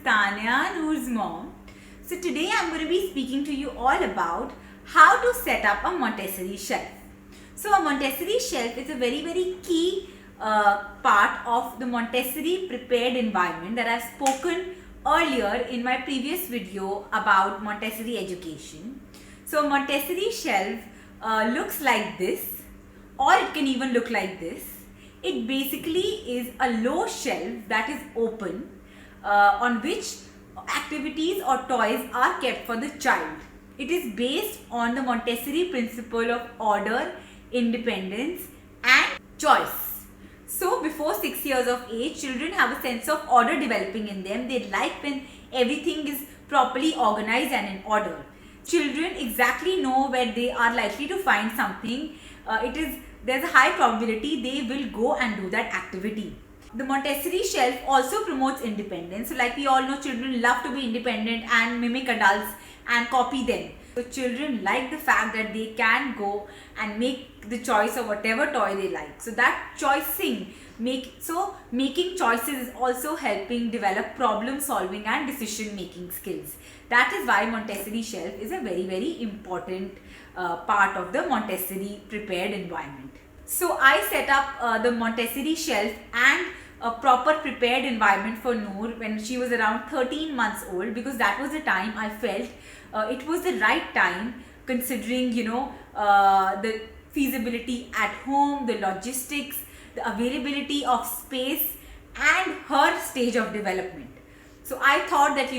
Tanya, Noor's mom. So today I'm going to be speaking to you all about how to set up a Montessori shelf. So a Montessori shelf is a very key part of the Montessori prepared environment that I've spoken earlier in my previous video about Montessori education. So a Montessori shelf looks like this, or it can even look like this. It basically is a low shelf that is open on which activities or toys are kept for the child. It is based on the Montessori principle of order, independence and choice. So before 6 years of age, children have a sense of order developing in them. They like when everything is properly organized and in order. Children exactly know where they are likely to find something. There's a high probability they will go and do that activity. The Montessori shelf also promotes independence. So like we all know, children love to be independent and mimic adults and copy them. So children like the fact that they can go and make the choice of whatever toy they like. So that making choices is also helping develop problem solving and decision making skills. That is why Montessori shelf is a very important part of the Montessori prepared environment. So I set up the Montessori shelf and a proper prepared environment for Noor when she was around 13 months old, because that was the time I felt it was the right time, considering the feasibility at home, the logistics, the availability of space and her stage of development. So I thought that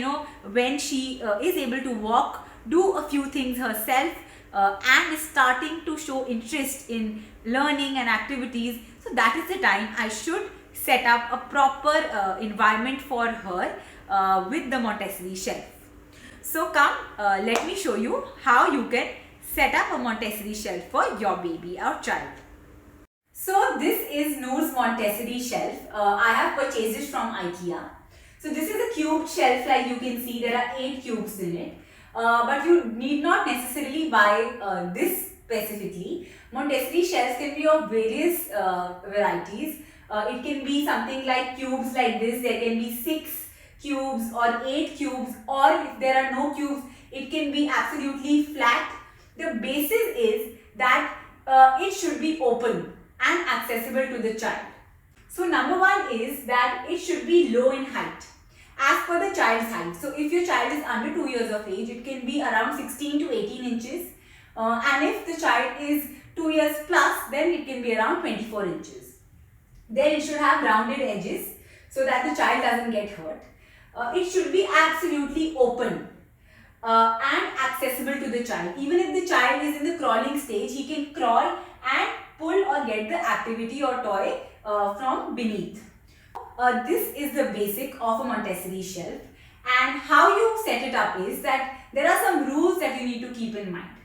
when she is able to walk, do a few things herself and is starting to show interest in learning and activities, so that is the time I should set up a proper environment for her with the Montessori shelf. So come, let me show you how you can set up a Montessori shelf for your baby or child. So this is Noor's Montessori shelf. I have purchased it from IKEA. So this is a cube shelf, like you can see there are 8 cubes in it. But you need not necessarily buy this specifically. Montessori shelves can be of various varieties. It can be something like cubes like this. There can be 6 cubes or 8 cubes, or if there are no cubes, it can be absolutely flat. The basis is that it should be open and accessible to the child. So number one is that it should be low in height, as per the child's height. So if your child is under 2 years of age, it can be around 16 to 18 inches. And if the child is 2 years plus, then it can be around 24 inches. Then it should have rounded edges so that the child doesn't get hurt. It should be absolutely open and accessible to the child. Even if the child is in the crawling stage, he can crawl and pull or get the activity or toy from beneath. This is the basic of a Montessori shelf, and how you set it up is that there are some rules that you need to keep in mind.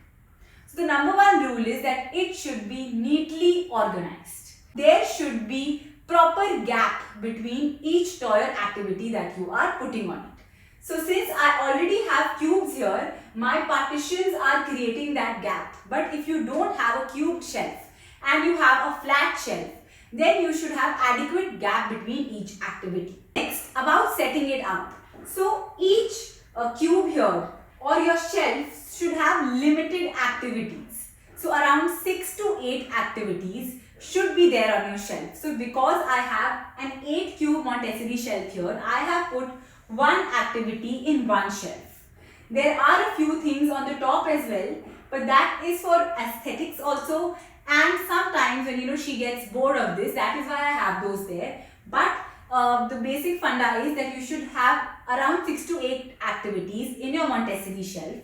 So the number one rule is that it should be neatly organized. There should be proper gap between each toy or activity that you are putting on it. So since I already have cubes here, my partitions are creating that gap. But if you don't have a cubed shelf and you have a flat shelf, then you should have adequate gap between each activity. Next, about setting it up. So each cube here or your shelf should have limited activities. So around 6 to 8 activities should be there on your shelf. So because I have an 8 cube Montessori shelf here, I have put one activity in one shelf. There are a few things on the top as well, but that is for aesthetics also. And sometimes when she gets bored of this, that is why I have those there. But the basic funda is that you should have around 6 to 8 activities in your Montessori shelf,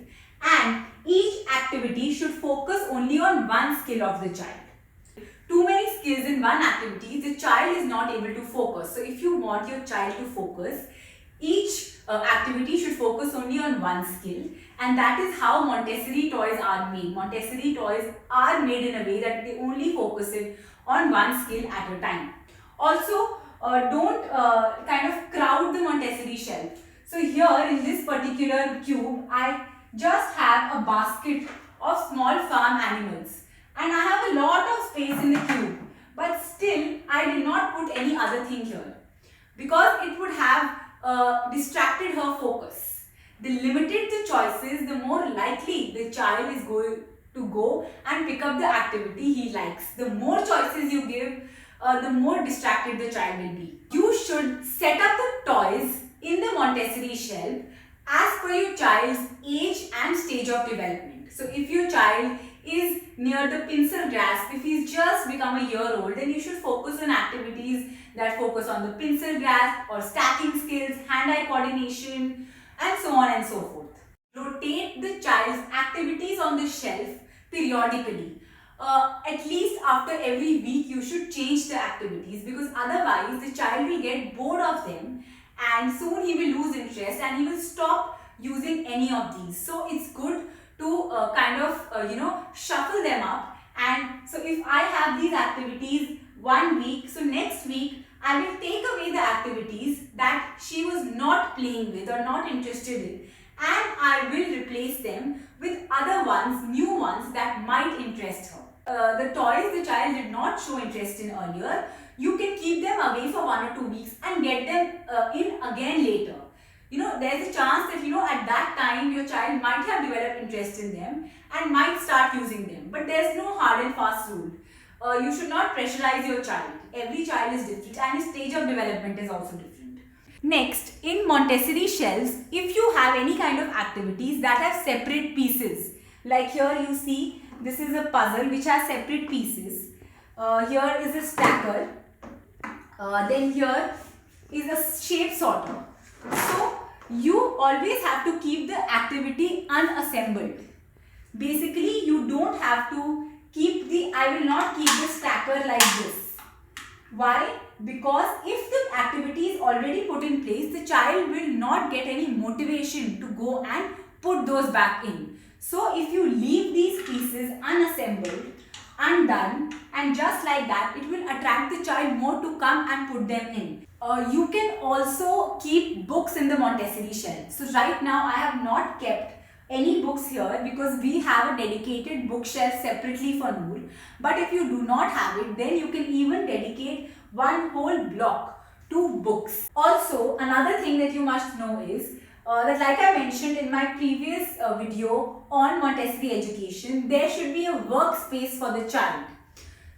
and each activity should focus only on one skill of the child. Too many skills in one activity, the child is not able to focus. So if you want your child to focus, each activity should focus only on one skill, and that is how Montessori toys are made. Montessori toys are made in a way that they only focus it on one skill at a time. Also, don't kind of crowd the Montessori shelf. So here in this particular cube, I just have a basket of small farm animals, and I have a lot of space in the cube, but still I did not put any other thing here because it would have distracted her focus. The limited the choices, the more likely the child is going to go and pick up the activity he likes. The more choices you give, the more distracted the child will be. You should set up the toys in the Montessori shelf as per your child's age and stage of development. So if your child is near the pincer grasp, if he's just become a year old, then you should focus on activities that focus on the pincer grasp or stacking skills, hand-eye coordination, and so on and so forth. Rotate the child's activities on the shelf periodically. At least after every week you should change the activities, because otherwise the child will get bored of them and soon he will lose interest and he will stop using any of these. So it's good to shuffle them up. And so if I have these activities one week, so next week I will take away the activities that she was not playing with or not interested in, and I will replace them with other ones, new ones that might interest her. The toys the child did not show interest in earlier, you can keep them away for 1 or 2 weeks and get them in again later. There's a chance that, at that time your child might have developed interest in them and might start using them. But there's no hard and fast rule. You should not pressurize your child. Every child is different and his stage of development is also different. Next, in Montessori shelves, if you have any kind of activities that have separate pieces, like here you see this is a puzzle which has separate pieces. Here is a stacker. Then here is a shape sorter. So you always have to keep the activity unassembled. Basically, you don't have to keep I will not keep the stacker like this. Why? Because if the activity is already put in place, the child will not get any motivation to go and put those back in. So if you leave these pieces unassembled, undone, and just like that, it will attract the child more to come and put them in. You can also keep books in the Montessori shelf. So right now I have not kept any books here because we have a dedicated bookshelf separately for Noor. But if you do not have it, then you can even dedicate one whole block to books. Also, another thing that you must know is that, like I mentioned in my previous video on Montessori education, there should be a workspace for the child.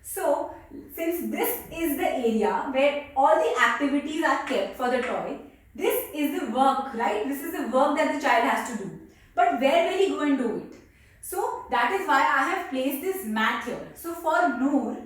So, since this is the area where all the activities are kept for the toy, this is the work, right? This is the work that the child has to do. But where will he go and do it? So, that is why I have placed this mat here. So, for Noor,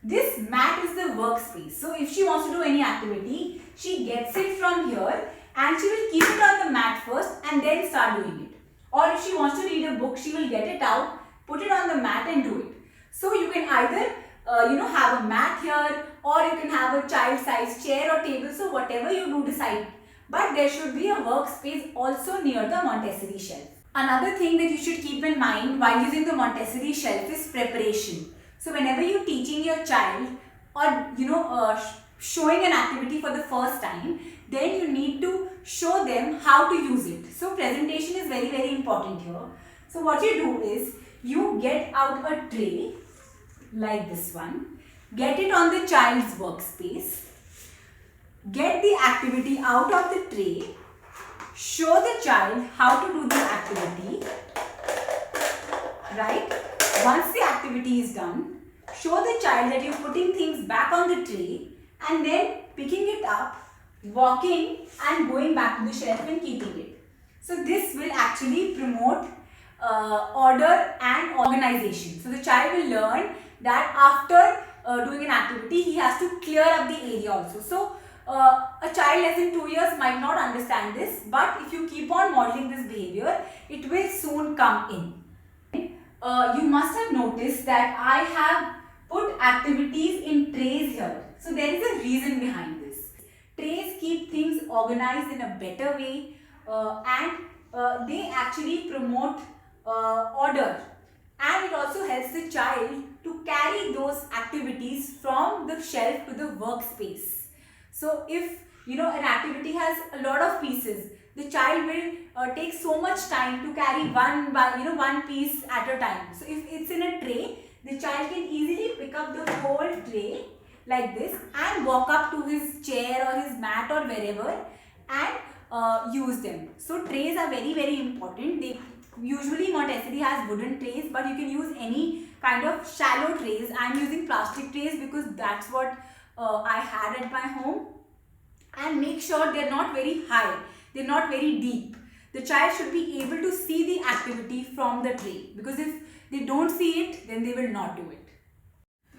this mat is the workspace. So, if she wants to do any activity, she gets it from here and she will keep it on the mat first and then start doing it. Or if she wants to read a book, she will get it out, put it on the mat and do it. So, you can either have a mat here, or you can have a child-sized chair or table. So, whatever you do, decide. But there should be a workspace also near the Montessori shelf. Another thing that you should keep in mind while using the Montessori shelf is preparation. So, whenever you're teaching your child or showing an activity for the first time, then you need to show them how to use it. So, presentation is very, very important here. So, what you do is you get out a tray like this one, get it on the child's workspace, get the activity out of the tray, show the child how to do the activity, right? Once the activity is done, show the child that you're putting things back on the tray and then picking it up, walking and going back to the shelf and keeping it. So this will actually promote order and organization. So the child will learn that after doing an activity, he has to clear up the area also. So a child less than 2 years might not understand this, but if you keep on modeling this behavior, it will soon come in. You must have noticed that I have put activities in trays here. So there is a reason behind this. Trays keep things organized in a better way and they actually promote order, and it also helps the child to carry those activities from the shelf to the workspace. So if an activity has a lot of pieces, the child will take so much time to carry one piece at a time. So if it's in a tray, the child can easily pick up the whole tray like this and walk up to his chair or his mat or wherever and use them. So trays are very, very important. They usually Montessori has wooden trays, but you can use any kind of shallow trays. I'm using plastic trays because that's what I had at my home. And make sure they're not very high, they're not very deep. The child should be able to see the activity from the tray, because if they don't see it, then they will not do it.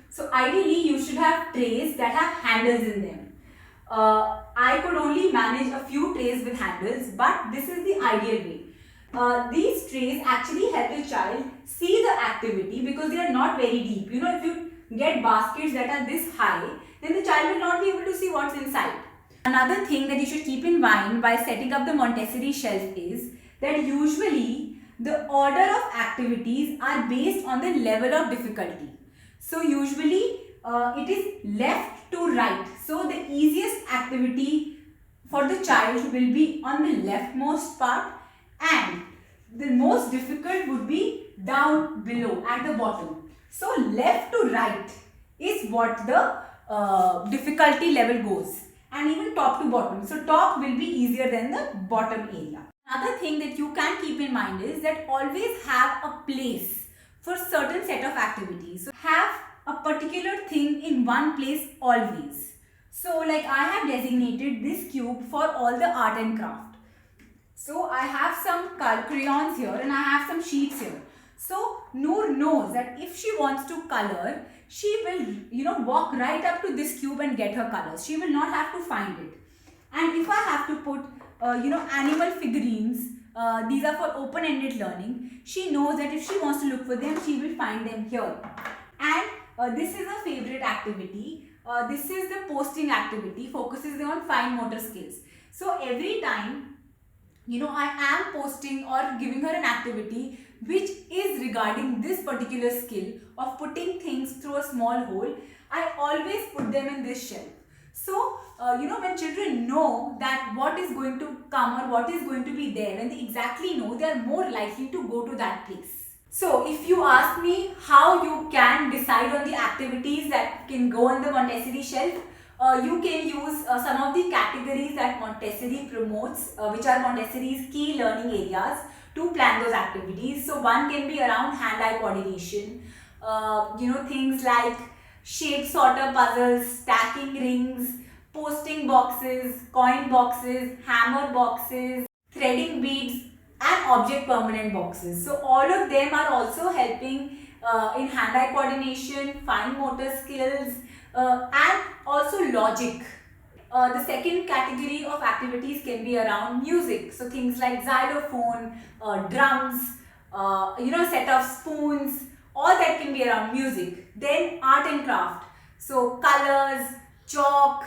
So ideally you should have trays that have handles in them. I could only manage a few trays with handles, but this is the ideal way. These trays actually help the child see the activity because they are not very deep. You know, if you get baskets that are this high, then the child will not be able to see what's inside. Another thing that you should keep in mind while setting up the Montessori shelf is that usually the order of activities are based on the level of difficulty. So usually it is left to right. So the easiest activity for the child will be on the leftmost part, and the most difficult would be down below at the bottom. So left to right is what the difficulty level goes, and even top to bottom. So top will be easier than the bottom area. Another thing that you can keep in mind is that always have a place for certain set of activities. So have a particular thing in one place always. So like I have designated this cube for all the art and craft. So I have some crayons here and I have some sheets here. So Noor knows that if she wants to color, she will, walk right up to this cube and get her colors. She will not have to find it. And if I have to put, animal figurines, these are for open-ended learning. She knows that if she wants to look for them, she will find them here. And this is a favorite activity. This is the posting activity, focuses on fine motor skills. So every time, I am posting or giving her an activity which is regarding this particular skill of putting things through a small hole, I always put them in this shelf. So, when children know that what is going to come or what is going to be there, when they exactly know, they are more likely to go to that place. So, if you ask me how you can decide on the activities that can go on the Montessori shelf, you can use some of the categories that Montessori promotes, which are Montessori's key learning areas, to plan those activities. So one can be around hand-eye coordination, things like shape sorter puzzles, stacking rings, posting boxes, coin boxes, hammer boxes, threading beads, and object permanent boxes. So all of them are also helping in hand-eye coordination, fine motor skills, and also logic. The second category of activities can be around music. So things like xylophone, drums, set of spoons, all that can be around music. Then art and craft. So colors, chalk,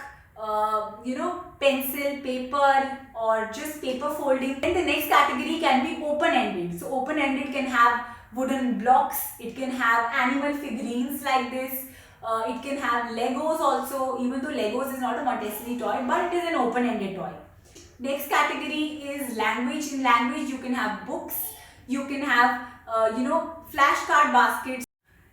pencil, paper, or just paper folding. Then the next category can be open-ended. So open-ended can have wooden blocks. It can have animal figurines like this. It can have Legos also, even though Legos is not a Montessori toy, but it is an open-ended toy. Next category is language. In language, you can have books, you can have, flashcard baskets.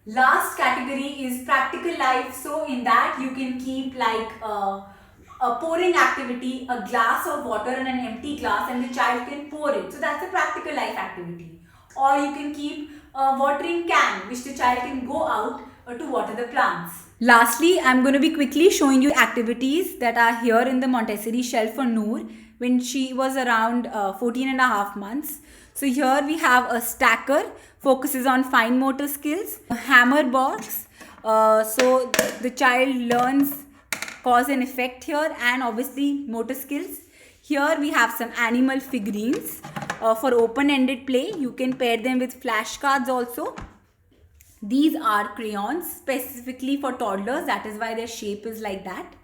Last category is practical life. So in that, you can keep like a pouring activity, a glass of water in an empty glass, and the child can pour it. So that's a practical life activity. Or you can keep a watering can, which the child can go out to water the plants. Lastly, I'm going to be quickly showing you activities that are here in the Montessori shelf for Noor when she was around 14 and a half months. So here we have a stacker, focuses on fine motor skills, a hammer box, so the child learns cause and effect here, and obviously motor skills. Here we have some animal figurines for open-ended play. You can pair them with flashcards also. These are crayons specifically for toddlers, that is why their shape is like that.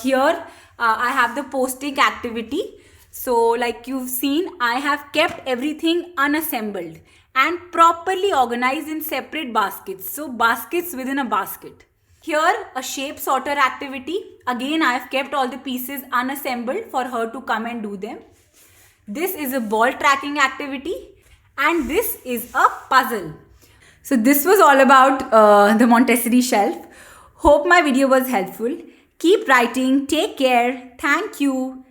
Here I have the posting activity. So like you've seen, I have kept everything unassembled and properly organized in separate baskets. So baskets within a basket. Here a shape sorter activity. Again, I have kept all the pieces unassembled for her to come and do them. This is a ball tracking activity, and this is a puzzle. So this was all about the Montessori shelf. Hope my video was helpful. Keep writing. Take care. Thank you.